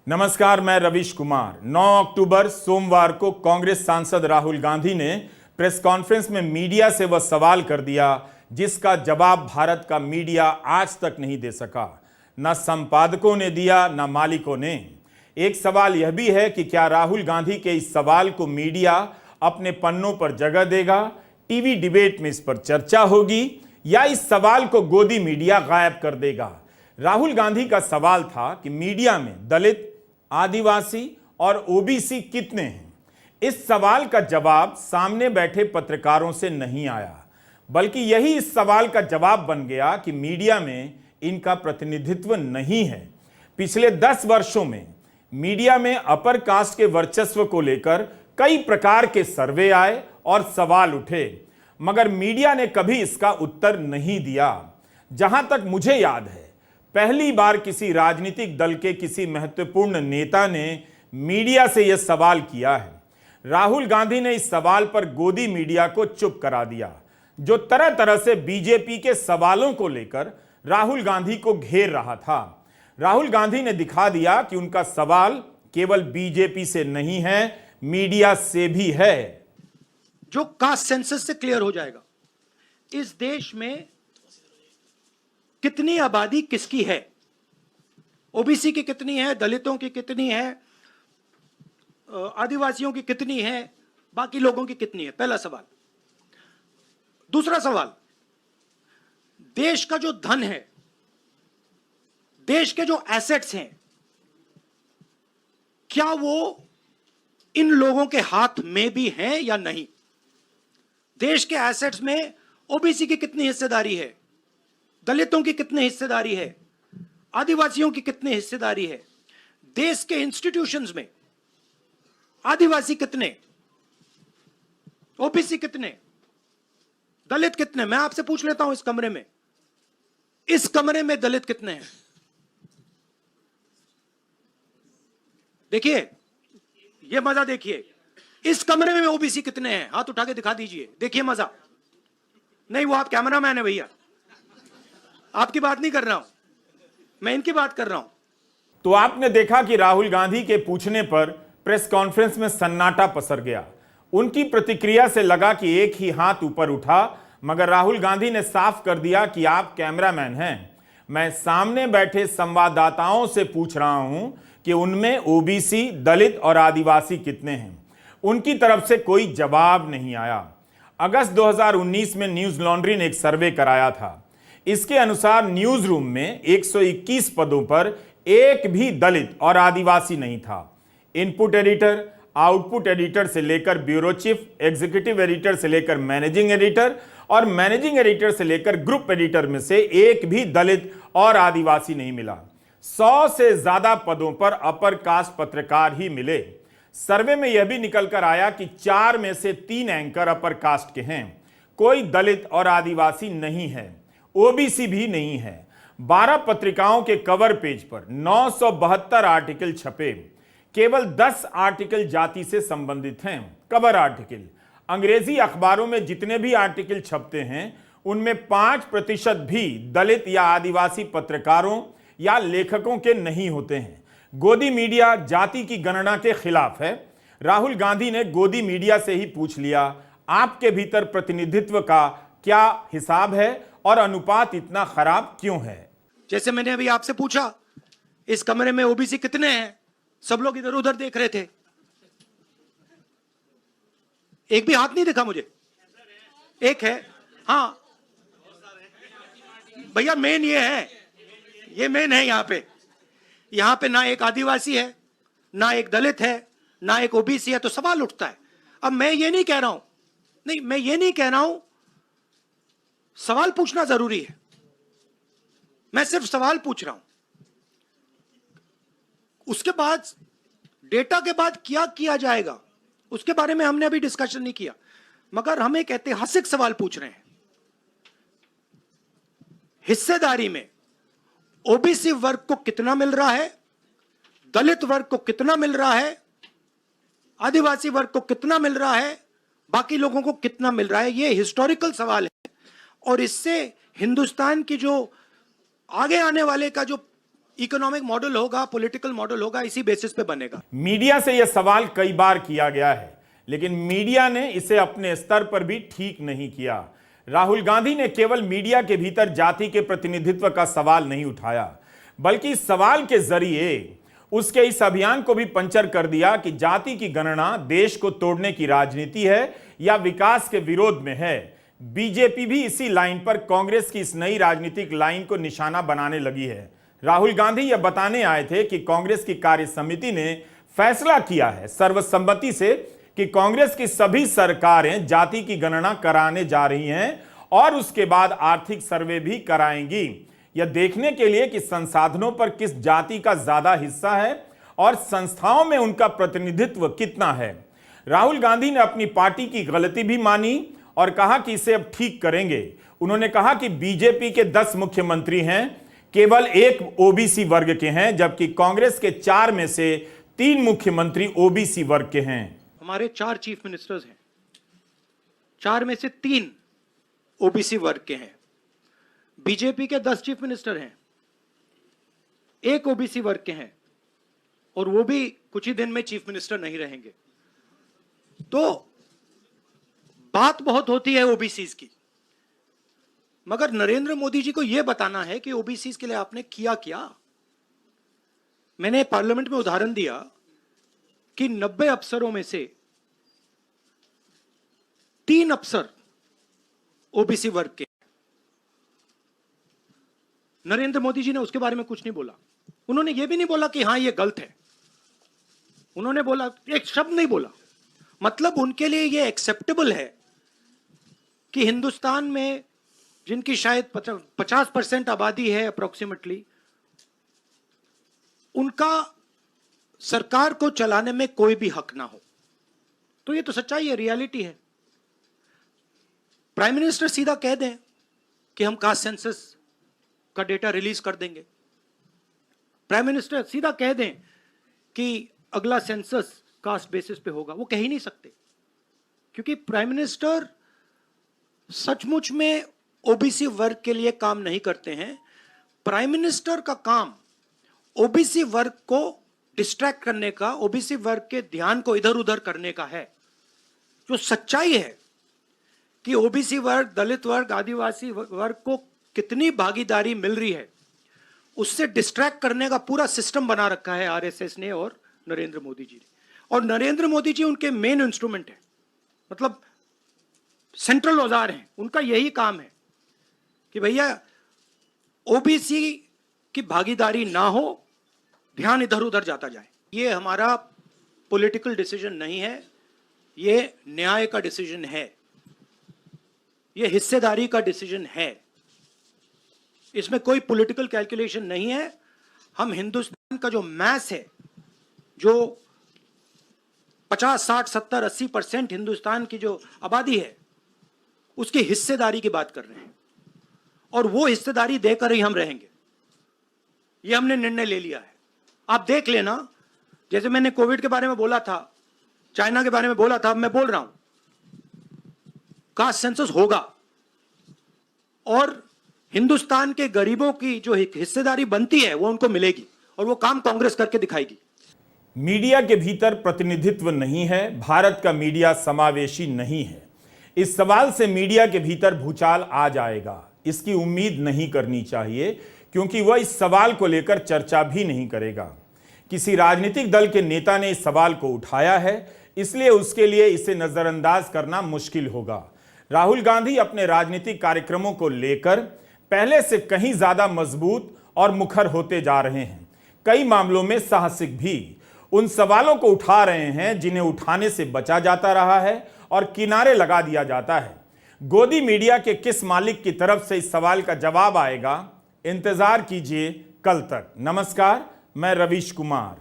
नमस्कार, मैं रवीश कुमार। 9 अक्टूबर सोमवार को कांग्रेस सांसद राहुल गांधी ने प्रेस कॉन्फ्रेंस में मीडिया से वह सवाल कर दिया जिसका जवाब भारत का मीडिया आज तक नहीं दे सका। न संपादकों ने दिया, न मालिकों ने। एक सवाल यह भी है कि क्या राहुल गांधी के इस सवाल को मीडिया अपने पन्नों पर जगह देगा, टीवी डिबेट में इस पर चर्चा होगी, या इस सवाल को गोदी मीडिया गायब कर देगा। राहुल गांधी का सवाल था कि मीडिया में दलित, आदिवासी और ओबीसी कितने हैं। इस सवाल का जवाब सामने बैठे पत्रकारों से नहीं आया, बल्कि यही इस सवाल का जवाब बन गया कि मीडिया में इनका प्रतिनिधित्व नहीं है। पिछले 10 वर्षों में मीडिया में अपर कास्ट के वर्चस्व को लेकर कई प्रकार के सर्वे आए और सवाल उठे, मगर मीडिया ने कभी इसका उत्तर नहीं दिया। जहां तक मुझे याद है, पहली बार किसी राजनीतिक दल के किसी महत्वपूर्ण नेता ने मीडिया से यह सवाल किया है। राहुल गांधी ने इस सवाल पर गोदी मीडिया को चुप करा दिया, जो तरह तरह से बीजेपी के सवालों को लेकर राहुल गांधी को घेर रहा था। राहुल गांधी ने दिखा दिया कि उनका सवाल केवल बीजेपी से नहीं है, मीडिया से भी है। जो कास्ट सेंसस से क्लियर हो जाएगा, इस देश में कितनी आबादी किसकी है, ओबीसी की कितनी है, दलितों की कितनी है, आदिवासियों की कितनी है, बाकी लोगों की कितनी है, पहला सवाल। दूसरा सवाल, देश का जो धन है, देश के जो एसेट्स हैं, क्या वो इन लोगों के हाथ में भी हैं या नहीं। देश के एसेट्स में ओबीसी की कितनी हिस्सेदारी है, दलितों की कितनी हिस्सेदारी है, आदिवासियों की कितनी हिस्सेदारी है। देश के इंस्टीट्यूशंस में आदिवासी कितने, ओबीसी कितने, दलित कितने। मैं आपसे पूछ लेता हूं, इस कमरे में दलित कितने हैं। देखिए, यह मजा देखिए, इस कमरे में ओबीसी कितने हैं, हाथ उठा के दिखा दीजिए, देखिए मजा। नहीं, वो आप कैमरामैन है भैया, आपकी बात नहीं कर रहा हूं, मैं इनकी बात कर रहा हूं। तो आपने देखा कि राहुल गांधी के पूछने पर प्रेस कॉन्फ्रेंस में सन्नाटा पसर गया। उनकी प्रतिक्रिया से लगा कि एक ही हाथ ऊपर उठा, मगर राहुल गांधी ने साफ कर दिया कि आप कैमरामैन हैं, मैं सामने बैठे संवाददाताओं से पूछ रहा हूं कि उनमें ओबीसी, दलित और आदिवासी कितने हैं। उनकी तरफ से कोई जवाब नहीं आया। अगस्त 2019 में न्यूज लॉन्ड्री ने एक सर्वे कराया था। इसके अनुसार न्यूज रूम में 121 पदों पर एक भी दलित और आदिवासी नहीं था। इनपुट एडिटर, आउटपुट एडिटर से लेकर ब्यूरो चीफ, एग्जीक्यूटिव एडिटर से लेकर मैनेजिंग एडिटर और मैनेजिंग एडिटर से लेकर ग्रुप एडिटर में से एक भी दलित और आदिवासी नहीं मिला। 100 से ज्यादा पदों पर अपर कास्ट पत्रकार ही मिले। सर्वे में यह भी निकल कर आया कि 4 में से 3 एंकर अपर कास्ट के हैं, कोई दलित और आदिवासी नहीं है, ओबीसी भी नहीं है। 12 पत्रिकाओं के कवर पेज पर 972 आर्टिकल छपे, केवल 10 आर्टिकल जाति से संबंधित हैं, कवर आर्टिकल। अंग्रेजी अखबारों में जितने भी आर्टिकल छपते हैं उनमें 5% भी दलित या आदिवासी पत्रकारों या लेखकों के नहीं होते हैं। गोदी मीडिया जाति की गणना के खिलाफ है। राहुल गांधी ने गोदी मीडिया से ही पूछ लिया, आपके भीतर प्रतिनिधित्व का क्या हिसाब है और अनुपात इतना खराब क्यों है। जैसे मैंने अभी आपसे पूछा, इस कमरे में ओबीसी कितने हैं, सब लोग इधर उधर देख रहे थे, एक भी हाथ नहीं दिखा मुझे। एक है, हाँ भैया, मेन ये है, ये मेन है। यहां पे ना एक आदिवासी है, ना एक दलित है, ना एक ओबीसी है, तो सवाल उठता है। अब मैं ये नहीं कह रहा हूं सवाल पूछना जरूरी है, मैं सिर्फ सवाल पूछ रहा हूं। उसके बाद डेटा के बाद क्या किया जाएगा उसके बारे में हमने अभी डिस्कशन नहीं किया, मगर हम एक ऐतिहासिक सवाल पूछ रहे हैं। हिस्सेदारी में ओबीसी वर्ग को कितना मिल रहा है, दलित वर्ग को कितना मिल रहा है, आदिवासी वर्ग को कितना मिल रहा है, बाकी लोगों को कितना मिल रहा है। यह हिस्टोरिकल सवाल है और इससे हिंदुस्तान की जो आगे आने वाले का जो इकोनॉमिक मॉडल होगा, पॉलिटिकल मॉडल होगा, इसी बेसिस पे बनेगा। मीडिया से यह सवाल कई बार किया गया है, लेकिन मीडिया ने इसे अपने स्तर पर भी ठीक नहीं किया। राहुल गांधी ने केवल मीडिया के भीतर जाति के प्रतिनिधित्व का सवाल नहीं उठाया, बल्कि इस सवाल के जरिए उसके इस अभियान को भी पंचर कर दिया कि जाति की गणना देश को तोड़ने की राजनीति है या विकास के विरोध में है। बीजेपी भी इसी लाइन पर कांग्रेस की इस नई राजनीतिक लाइन को निशाना बनाने लगी है। राहुल गांधी यह बताने आए थे कि कांग्रेस की कार्य समिति ने फैसला किया है सर्वसम्मति से कि कांग्रेस की सभी सरकारें जाति की गणना कराने जा रही हैं और उसके बाद आर्थिक सर्वे भी कराएंगी, यह देखने के लिए कि संसाधनों पर किस जाति का ज्यादा हिस्सा है और संस्थाओं में उनका प्रतिनिधित्व कितना है। राहुल गांधी ने अपनी पार्टी की गलती भी मानी और कहा कि इसे अब ठीक करेंगे। उन्होंने कहा कि बीजेपी के 10 मुख्यमंत्री हैं, केवल 1 ओबीसी वर्ग के हैं, जबकि कांग्रेस के 4 में से 3 मुख्यमंत्री ओबीसी वर्ग के हैं। हमारे 4 चीफ मिनिस्टर्स हैं, 4 में से 3 ओबीसी वर्ग के हैं। बीजेपी के 10 चीफ मिनिस्टर हैं, 1 ओबीसी वर्ग के हैं, और वो भी कुछ ही दिन में चीफ मिनिस्टर नहीं रहेंगे। तो बात बहुत होती है ओबीसीज की, मगर नरेंद्र मोदी जी को यह बताना है कि ओबीसीज के लिए आपने किया क्या। मैंने पार्लियामेंट में उदाहरण दिया कि 90 अफसरों में से 3 अफसर ओबीसी वर्ग के। नरेंद्र मोदी जी ने उसके बारे में कुछ नहीं बोला। उन्होंने यह भी नहीं बोला कि हां यह गलत है, उन्होंने बोला, एक शब्द नहीं बोला। मतलब उनके लिए यह एक्सेप्टेबल है कि हिंदुस्तान में जिनकी शायद 50% आबादी है अप्रोक्सीमेटली, उनका सरकार को चलाने में कोई भी हक ना हो। तो ये तो सच्चाई है, रियलिटी है। प्राइम मिनिस्टर सीधा कह दें कि हम कास्ट सेंसस का डेटा रिलीज कर देंगे। प्राइम मिनिस्टर सीधा कह दें कि अगला सेंसस कास्ट बेसिस पे होगा। वो कह ही नहीं सकते, क्योंकि प्राइम मिनिस्टर सचमुच में ओबीसी वर्ग के लिए काम नहीं करते हैं। प्राइम मिनिस्टर का काम ओबीसी वर्ग को डिस्ट्रैक्ट करने का, ओबीसी वर्ग के ध्यान को इधर उधर करने का है। जो सच्चाई है कि ओबीसी वर्ग, दलित वर्ग, आदिवासी वर्ग को कितनी भागीदारी मिल रही है, उससे डिस्ट्रैक्ट करने का पूरा सिस्टम बना रखा है आरएसएस ने और नरेंद्र मोदी जी ने। और नरेंद्र मोदी जी उनके मेन इंस्ट्रूमेंट है, मतलब सेंट्रल औजार हैं। उनका यही काम है कि भैया ओबीसी की भागीदारी ना हो, ध्यान इधर उधर जाता जाए। ये हमारा पॉलिटिकल डिसीजन नहीं है, ये न्याय का डिसीजन है, ये हिस्सेदारी का डिसीजन है। इसमें कोई पॉलिटिकल कैलकुलेशन नहीं है। हम हिंदुस्तान का जो मैस है, जो 50, 60, 70, 80% हिंदुस्तान की जो आबादी है, उसकी हिस्सेदारी की बात कर रहे हैं, और वो हिस्सेदारी देकर ही हम रहेंगे। ये हमने निर्णय ले लिया है। आप देख लेना, जैसे मैंने कोविड के बारे में बोला था, चाइना के बारे में बोला था, अब मैं बोल रहा हूं, कास्ट सेंसस होगा और हिंदुस्तान के गरीबों की जो हिस्सेदारी बनती है वो उनको मिलेगी, और वो काम कांग्रेस करके दिखाएगी। मीडिया के भीतर प्रतिनिधित्व नहीं है, भारत का मीडिया समावेशी नहीं है। इस सवाल से मीडिया के भीतर भूचाल आ जाएगा, इसकी उम्मीद नहीं करनी चाहिए, क्योंकि वह इस सवाल को लेकर चर्चा भी नहीं करेगा। किसी राजनीतिक दल के नेता ने इस सवाल को उठाया है, इसलिए उसके लिए इसे नजरअंदाज करना मुश्किल होगा। राहुल गांधी अपने राजनीतिक कार्यक्रमों को लेकर पहले से कहीं ज्यादा मजबूत और मुखर होते जा रहे हैं, कई मामलों में साहसिक भी। उन सवालों को उठा रहे हैं जिन्हें उठाने से बचा जाता रहा है और किनारे लगा दिया जाता है। गोदी मीडिया के किस मालिक की तरफ से इस सवाल का जवाब आएगा, इंतजार कीजिए कल तक। नमस्कार, मैं रवीश कुमार।